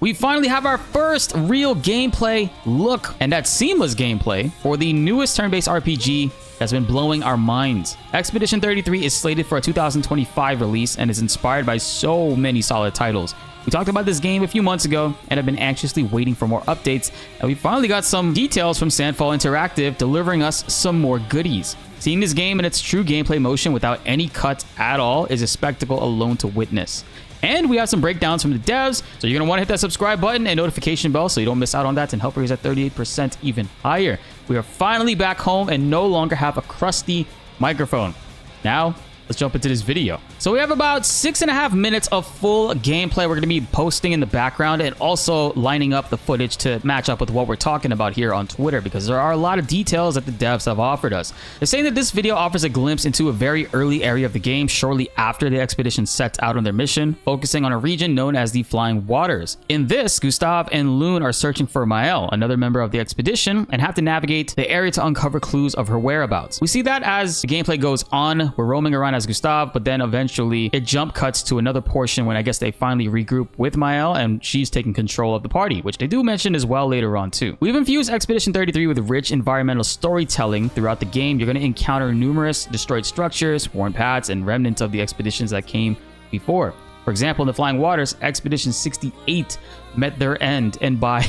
We finally have our first real gameplay look, and that seamless gameplay for the newest turn-based RPG that's been blowing our minds. Expedition 33 is slated for a 2025 release and is inspired by so many solid titles. We talked about this game a few months ago and have been anxiously waiting for more updates, and we finally got some details from Sandfall Interactive delivering us some more goodies. Seeing this game in its true gameplay motion without any cuts at all is a spectacle alone to witness. And we have some breakdowns from the devs, so you're going to want to hit that subscribe button and notification bell so you don't miss out on that and help raise that 38% even higher. We are finally back home and no longer have a crusty microphone. Now, let's jump into this video. So we have about 6.5 minutes of full gameplay we're going to be posting in the background and also lining up the footage to match up with what we're talking about here on Twitter, because there are a lot of details that the devs have offered us. They're saying that this video offers a glimpse into a very early area of the game shortly after the expedition sets out on their mission, focusing on a region known as the Flying Waters. In this, Gustav and Loon are searching for Mael, another member of the expedition, and have to navigate the area to uncover clues of her whereabouts. We see that as the gameplay goes on, we're roaming around as Gustav, but then eventually it jump cuts to another portion when I guess they finally regroup with Mael and she's taking control of the party, which they do mention as well later on too. We've infused Expedition 33 with rich environmental storytelling throughout the game. You're going to encounter numerous destroyed structures, worn paths, and remnants of the expeditions that came before. For example, in the Flying Waters, Expedition 68 met their end, and by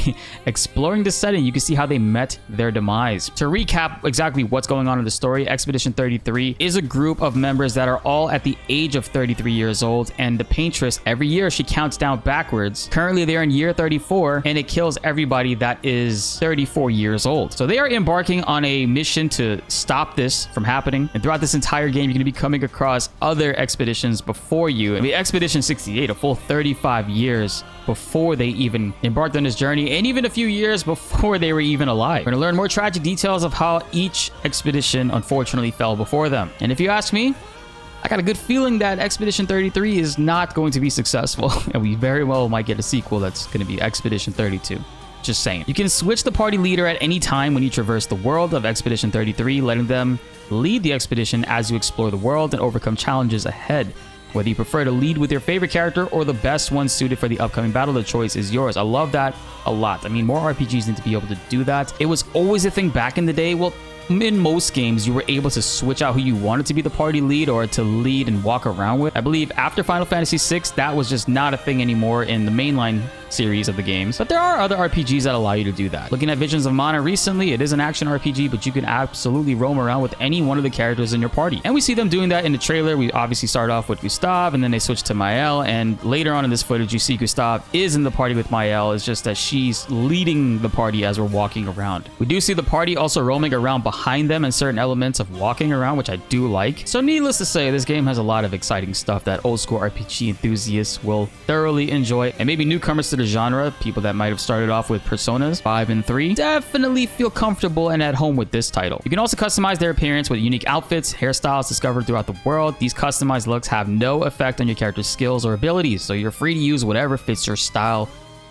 exploring this setting, you can see how they met their demise. To recap exactly what's going on in the story, Expedition 33 is a group of members that are all at the age of 33 years old, and the paintress, every year she counts down backwards. Currently, they're in year 34, and it kills everybody that is 34 years old. So they are embarking on a mission to stop this from happening, and throughout this entire game, you're going to be coming across other expeditions before you. I mean, Expedition 68, a full 35 years before they even embarked on this journey, and even a few years before they were even alive. We're going to learn more tragic details of how each expedition unfortunately fell before them. And if you ask me, I got a good feeling that Expedition 33 is not going to be successful, and we very well might get a sequel that's going to be Expedition 32. Just saying. You can switch the party leader at any time when you traverse the world of Expedition 33, letting them lead the expedition as you explore the world and overcome challenges ahead. Whether you prefer to lead with your favorite character or the best one suited for the upcoming battle, the choice is yours. I love that a lot. I mean, more RPGs need to be able to do that. It was always a thing back in the day. Well, in most games, you were able to switch out who you wanted to be the party lead or to lead and walk around with. I believe after Final Fantasy VI, that was just not a thing anymore in the mainline series of the games. But there are other RPGs that allow you to do that. Looking at Visions of Mana recently, it is an action RPG, but you can absolutely roam around with any one of the characters in your party. And we see them doing that in the trailer. We obviously start off with Gustav, and then they switch to Mael, and later on in this footage, you see Gustav is in the party with Mael. It's just that she's leading the party as we're walking around. We do see the party also roaming around behind them and certain elements of walking around, which I do like. So needless to say, this game has a lot of exciting stuff that old school RPG enthusiasts will thoroughly enjoy, and maybe newcomers to the genre, people that might have started off with Personas 5 and 3, definitely feel comfortable and at home with this title. You can also customize their appearance with unique outfits, hairstyles discovered throughout the world. These customized looks have no effect on your character's skills or abilities, so you're free to use whatever fits your style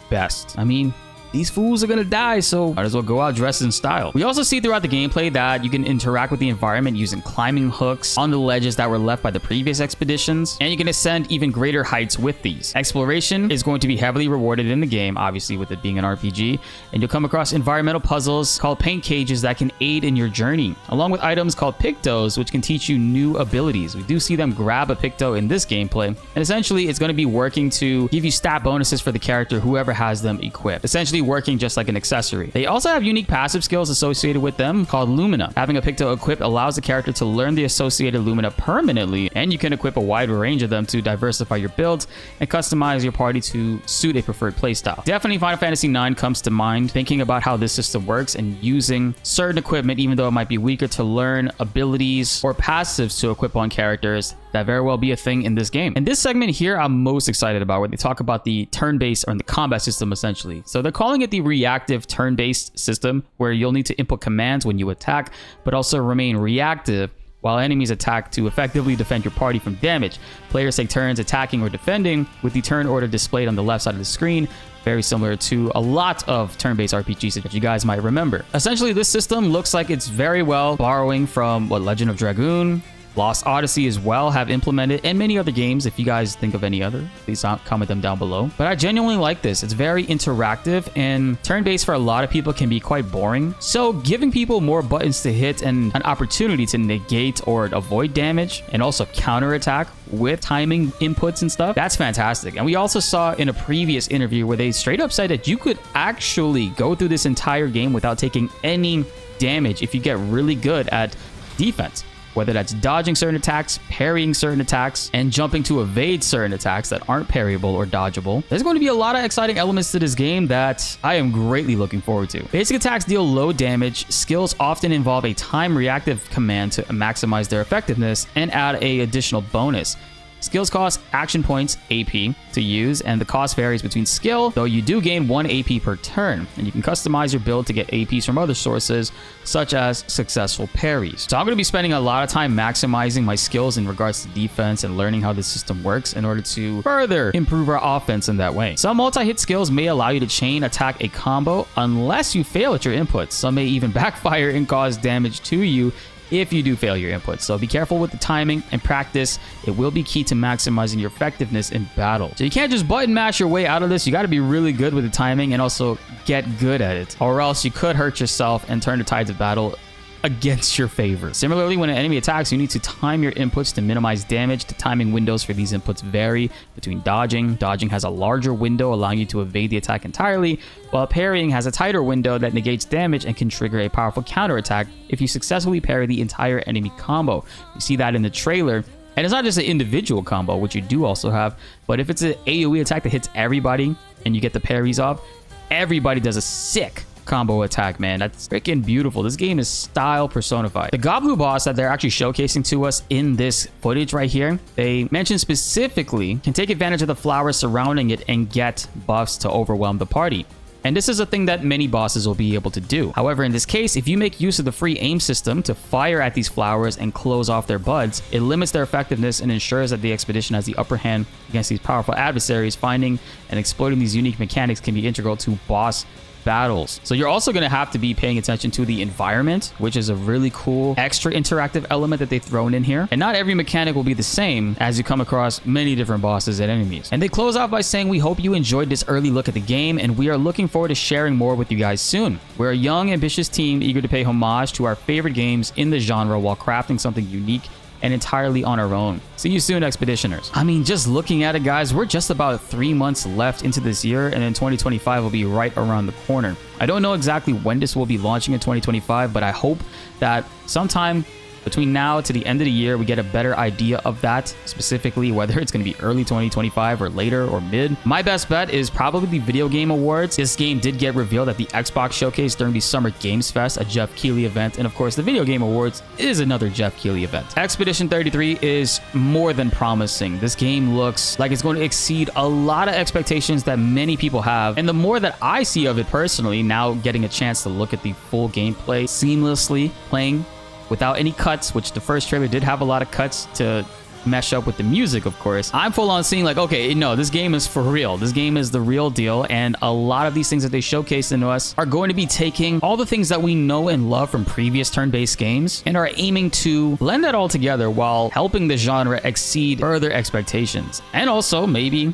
best. I mean, these fools are gonna die, so might as well go out dressed in style. We also see throughout the gameplay that you can interact with the environment using climbing hooks on the ledges that were left by the previous expeditions, and you can ascend even greater heights with these. Exploration is going to be heavily rewarded in the game, obviously with it being an RPG, and you'll come across environmental puzzles called paint cages that can aid in your journey, along with items called pictos, which can teach you new abilities. We do see them grab a picto in this gameplay, and essentially it's going to be working to give you stat bonuses for the character, whoever has them equipped. Essentially working just like an accessory. They also have unique passive skills associated with them called Lumina. Having a picto equipped allows the character to learn the associated Lumina permanently, and you can equip a wide range of them to diversify your builds and customize your party to suit a preferred playstyle. Definitely Final Fantasy IX comes to mind, thinking about how this system works and using certain equipment, even though it might be weaker, to learn abilities or passives to equip on characters. That very well be a thing in this game. And this segment here I'm most excited about, where they talk about the turn-based or the combat system essentially. So they're calling it the reactive turn-based system, where you'll need to input commands when you attack, but also remain reactive while enemies attack to effectively defend your party from damage. Players take turns attacking or defending, with the turn order displayed on the left side of the screen, very similar to a lot of turn-based RPGs that you guys might remember. Essentially, this system looks like it's very well borrowing from Legend of Dragoon, Lost Odyssey as well have implemented, and many other games. If you guys think of any other, please comment them down below. But I genuinely like this. It's very interactive, and turn-based for a lot of people can be quite boring. So giving people more buttons to hit and an opportunity to negate or avoid damage and also counterattack with timing inputs and stuff, that's fantastic. And we also saw in a previous interview where they straight up said that you could actually go through this entire game without taking any damage if you get really good at defense, whether that's dodging certain attacks, parrying certain attacks, and jumping to evade certain attacks that aren't parryable or dodgeable. There's going to be a lot of exciting elements to this game that I am greatly looking forward to. Basic attacks deal low damage. Skills often involve a time reactive command to maximize their effectiveness and add an additional bonus. Skills cost action points, AP, to use, and the cost varies between skill, though you do gain 1 AP per turn, and you can customize your build to get APs from other sources, such as successful parries. So I'm going to be spending a lot of time maximizing my skills in regards to defense and learning how this system works in order to further improve our offense in that way. Some multi-hit skills may allow you to chain attack a combo unless you fail at your inputs. Some may even backfire and cause damage to you if you do fail your inputs. So be careful with the timing and practice. It will be key to maximizing your effectiveness in battle. So you can't just button mash your way out of this. You got to be really good with the timing and also get good at it, or else you could hurt yourself and turn the tides of battle against your favor. Similarly, when an enemy attacks, you need to time your inputs to minimize damage. The timing windows for these inputs vary between dodging. Dodging has a larger window, allowing you to evade the attack entirely, while parrying has a tighter window that negates damage and can trigger a powerful counterattack if you successfully parry the entire enemy combo. You see that in the trailer. And it's not just an individual combo, which you do also have, but if it's an AoE attack that hits everybody and you get the parries off, everybody does a sick combo attack, man. That's freaking beautiful. This game is style personified. The Goblu boss that they're actually showcasing to us in this footage right here, they mentioned specifically can take advantage of the flowers surrounding it and get buffs to overwhelm the party. And this is a thing that many bosses will be able to do. However, in this case, if you make use of the free aim system to fire at these flowers and close off their buds, it limits their effectiveness and ensures that the expedition has the upper hand against these powerful adversaries. Finding and exploiting these unique mechanics can be integral to boss battles. So you're also going to have to be paying attention to the environment, which is a really cool extra interactive element that they've thrown in here. And not every mechanic will be the same, as you come across many different bosses and enemies. And they close off by saying, we hope you enjoyed this early look at the game, and we are looking forward to sharing more with you guys soon. We're a young, ambitious team eager to pay homage to our favorite games in the genre while crafting something unique and entirely on our own. See you soon, Expeditioners. I mean, just looking at it, guys, we're just about 3 months left into this year, and then 2025 will be right around the corner. I don't know exactly when this will be launching in 2025, but I hope that sometime between now to the end of the year, we get a better idea of that, specifically whether it's going to be early 2025 or later or mid. My best bet is probably the Video Game Awards. This game did get revealed at the Xbox Showcase during the Summer Games Fest, a Jeff Keighley event. And of course, the Video Game Awards is another Jeff Keighley event. Expedition 33 is more than promising. This game looks like it's going to exceed a lot of expectations that many people have. And the more that I see of it personally, now getting a chance to look at the full gameplay, seamlessly playing without any cuts, which the first trailer did have a lot of cuts to mesh up with the music, of course. I'm full on seeing like, okay, no, this game is for real. This game is the real deal. And a lot of these things that they showcased into us are going to be taking all the things that we know and love from previous turn-based games and are aiming to blend that all together while helping the genre exceed further expectations. And also maybe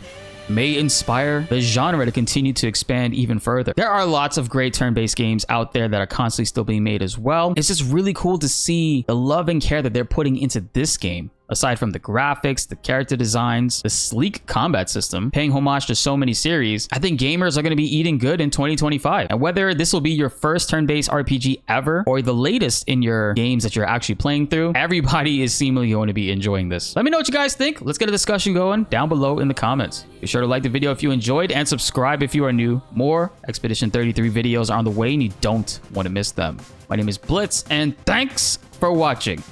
may inspire the genre to continue to expand even further. There are lots of great turn-based games out there that are constantly still being made as well. It's just really cool to see the love and care that they're putting into this game. Aside from the graphics, the character designs, the sleek combat system, paying homage to so many series, I think gamers are going to be eating good in 2025. And whether this will be your first turn-based RPG ever or the latest in your games that you're actually playing through, everybody is seemingly going to be enjoying this. Let me know what you guys think. Let's get a discussion going down below in the comments. Be sure to like the video if you enjoyed and subscribe if you are new. More Expedition 33 videos are on the way and you don't want to miss them. My name is BltzZ and thanks for watching.